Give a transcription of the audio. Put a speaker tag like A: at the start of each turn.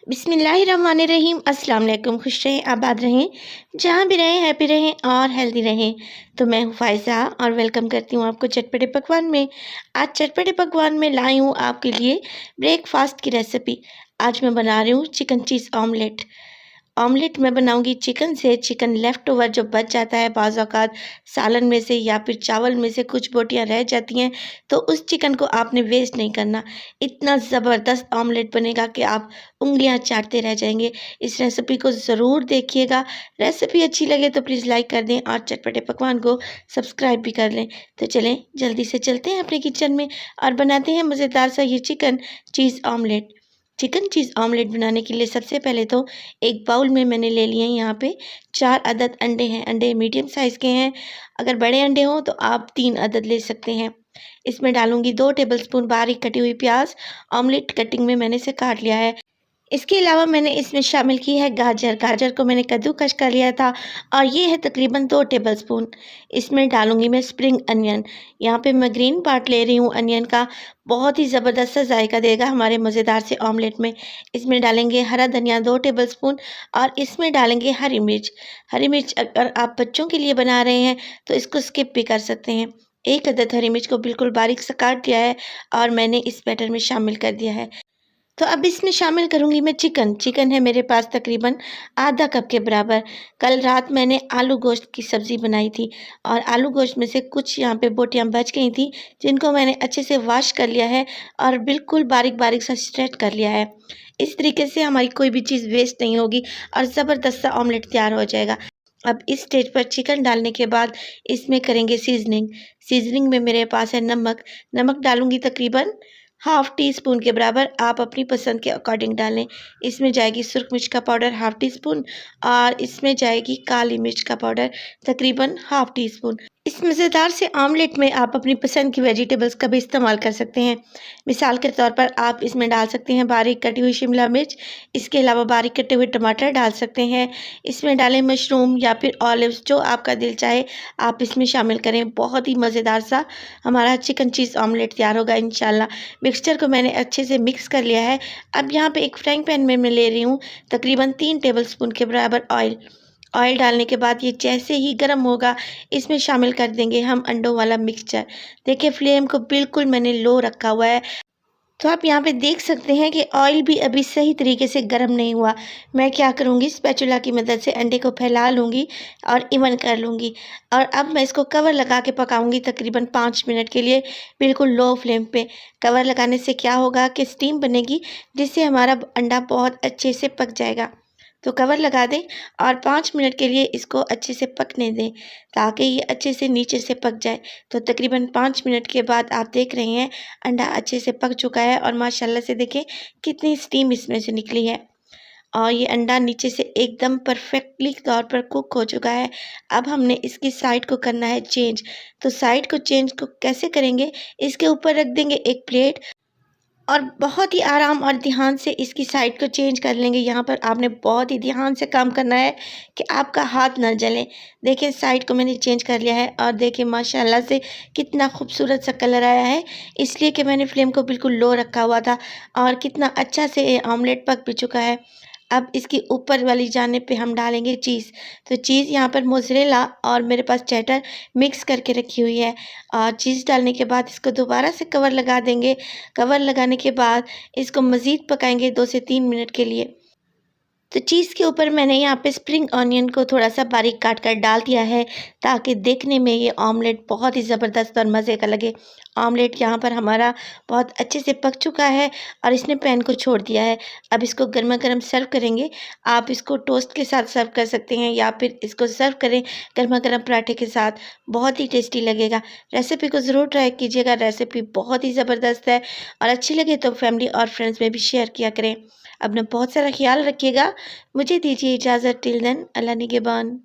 A: बिस्मिल्लाहिर्रहमानिर्रहीम। अस्सलाम वालेकुम। खुश रहें, आबाद रहें, जहाँ भी रहें हैप्पी रहें और हेल्दी रहें। तो मैं हूँ फ़ायज़ा और वेलकम करती हूँ आपको चटपटे पकवान में। आज चटपटे पकवान में लाई हूँ आपके लिए ब्रेकफ़ास्ट की रेसिपी। आज मैं बना रही हूँ चिकन चीज़ ऑमलेट। ऑमलेट मैं बनाऊंगी चिकन से। चिकन लेफ़्ट ओवर जो बच जाता है बाज़ औक़ात सालन में से या फिर चावल में से कुछ बोटियां रह जाती हैं, तो उस चिकन को आपने वेस्ट नहीं करना। इतना ज़बरदस्त ऑमलेट बनेगा कि आप उँगलियां चाटते रह जाएंगे। इस रेसिपी को ज़रूर देखिएगा। रेसिपी अच्छी लगे तो प्लीज़ लाइक कर दें और चटपटे पकवान को सब्सक्राइब भी कर लें। तो चलें जल्दी से चलते हैं अपने किचन में और बनाते हैं मज़ेदार सा ये चिकन चीज़ ऑमलेट। चिकन चीज़ ऑमलेट बनाने के लिए सबसे पहले तो एक बाउल में मैंने ले लिए हैं यहाँ पे 4 अदद अंडे हैं। अंडे मीडियम साइज़ के हैं। अगर बड़े अंडे हों तो आप 3 अदद ले सकते हैं। इसमें डालूँगी 2 टेबलस्पून बारीक कटी हुई प्याज। ऑमलेट कटिंग में मैंने इसे काट लिया है। इसके अलावा मैंने इसमें शामिल की है गाजर। गाजर को मैंने कद्दूकस कर लिया था और ये है तकरीबन 2 टेबलस्पून। इसमें डालूँगी मैं स्प्रिंग अनियन। यहाँ पे मैं ग्रीन पार्ट ले रही हूँ अनियन का। बहुत ही ज़बरदस्त सा जायका देगा हमारे मज़ेदार से ऑमलेट में। इसमें डालेंगे हरा धनिया 2 टेबलस्पून और इसमें डालेंगे हरी मिर्च। हरी मिर्च अगर आप बच्चों के लिए बना रहे हैं तो इसको स्किप भी कर सकते हैं। 1 अदद हरी मिर्च को बिल्कुल बारीक सा काट दिया है और मैंने इस बैटर में शामिल कर दिया है। तो अब इसमें शामिल करूँगी मैं चिकन। चिकन है मेरे पास तकरीबन आधा कप के बराबर। कल रात मैंने आलू गोश्त की सब्ज़ी बनाई थी और आलू गोश्त में से कुछ यहाँ पे बोटियाँ बच गई थी, जिनको मैंने अच्छे से वॉश कर लिया है और बिल्कुल बारीक-बारीक सा स्ट्रेट कर लिया है। इस तरीके से हमारी कोई भी चीज़ वेस्ट नहीं होगी और ज़बरदस्त सा ऑमलेट तैयार हो जाएगा। अब इस स्टेज पर चिकन डालने के बाद इसमें करेंगे सीज़निंग। सीज़निंग में मेरे पास है नमक। नमक डालूँगी तकरीबन हाफ़ टी स्पून के बराबर। आप अपनी पसंद के अकॉर्डिंग डालें। इसमें जाएगी सुरख मिर्च का पाउडर हाफ़ टी स्पून और इसमें जाएगी काली मिर्च का पाउडर तकरीबन हाफ़ टी स्पून। इस मज़ेदार से ऑमलेट में आप अपनी पसंद की वेजिटेबल्स का भी इस्तेमाल कर सकते हैं। मिसाल के तौर पर आप इसमें डाल सकते हैं बारीक कटी हुई शिमला मिर्च। इसके अलावा बारीक कटे हुए टमाटर डाल सकते हैं। इसमें डालें मशरूम या फिर ऑलिव्स, जो आपका दिल चाहे आप इसमें शामिल करें। बहुत ही मज़ेदार सा हमारा चिकन चीज़ ऑमलेट तैयार होगा इंशाल्लाह। मिक्सचर को मैंने अच्छे से मिक्स कर लिया है। अब यहाँ पे एक फ्राइंग पैन में मैं ले रही हूँ तकरीबन 3 टेबलस्पून के बराबर ऑयल। ऑयल डालने के बाद ये जैसे ही गर्म होगा, इसमें शामिल कर देंगे हम अंडों वाला मिक्सचर। देखिए फ्लेम को बिल्कुल मैंने लो रखा हुआ है। तो आप यहाँ पे देख सकते हैं कि ऑयल भी अभी सही तरीके से गर्म नहीं हुआ। मैं क्या करूँगी, स्पैचुला की मदद से अंडे को फैला लूँगी और इवन कर लूँगी और अब मैं इसको कवर लगा के पकाऊँगी तकरीबन 5 मिनट के लिए बिल्कुल लो फ्लेम पे। कवर लगाने से क्या होगा कि स्टीम बनेगी, जिससे हमारा अंडा बहुत अच्छे से पक जाएगा। तो कवर लगा दें और 5 मिनट के लिए इसको अच्छे से पकने दें ताकि ये अच्छे से नीचे से पक जाए। तो तकरीबन 5 मिनट के बाद आप देख रहे हैं अंडा अच्छे से पक चुका है और माशाल्लाह से देखें कितनी स्टीम इसमें से निकली है और ये अंडा नीचे से एकदम परफेक्टली तौर पर कुक हो चुका है। अब हमने इसकी साइड को करना है चेंज। तो साइड को चेंज को कैसे करेंगे, इसके ऊपर रख देंगे एक प्लेट और बहुत ही आराम और ध्यान से इसकी साइड को चेंज कर लेंगे। यहाँ पर आपने बहुत ही ध्यान से काम करना है कि आपका हाथ ना जले। देखिए साइड को मैंने चेंज कर लिया है और देखिए माशाल्लाह से कितना खूबसूरत सा कलर आया है, इसलिए कि मैंने फ्लेम को बिल्कुल लो रखा हुआ था और कितना अच्छा से ये ऑमलेट पक भी चुका है। अब इसकी ऊपर वाली जानिब पे हम डालेंगे चीज़। तो चीज़ यहाँ पर मोज़रेला और मेरे पास चेडर मिक्स करके रखी हुई है और चीज़ डालने के बाद इसको दोबारा से कवर लगा देंगे। कवर लगाने के बाद इसको मज़ीद पकाएंगे 2 से 3 मिनट के लिए। तो चीज़ के ऊपर मैंने यहाँ पे स्प्रिंग ऑनियन को थोड़ा-सा बारीक काट कर डाल दिया है ताकि देखने में ये ऑमलेट बहुत ही ज़बरदस्त और मज़े का लगे। ऑमलेट यहाँ पर हमारा बहुत अच्छे से पक चुका है और इसने पैन को छोड़ दिया है। अब इसको गरमा-गरम सर्व करेंगे। आप इसको टोस्ट के साथ सर्व कर सकते हैं या फिर इसको सर्व करें गरमा-गरम पराठे के साथ, बहुत ही टेस्टी लगेगा। रेसिपी को ज़रूर ट्राई कीजिएगा। रेसिपी बहुत ही ज़बरदस्त है और अच्छी लगे तो फैमिली और फ्रेंड्स में भी शेयर किया करें। अपना बहुत सारा ख्याल रखिएगा। मुझे दीजिए इजाज़त। टिल देन, अल्लाह निगहबान।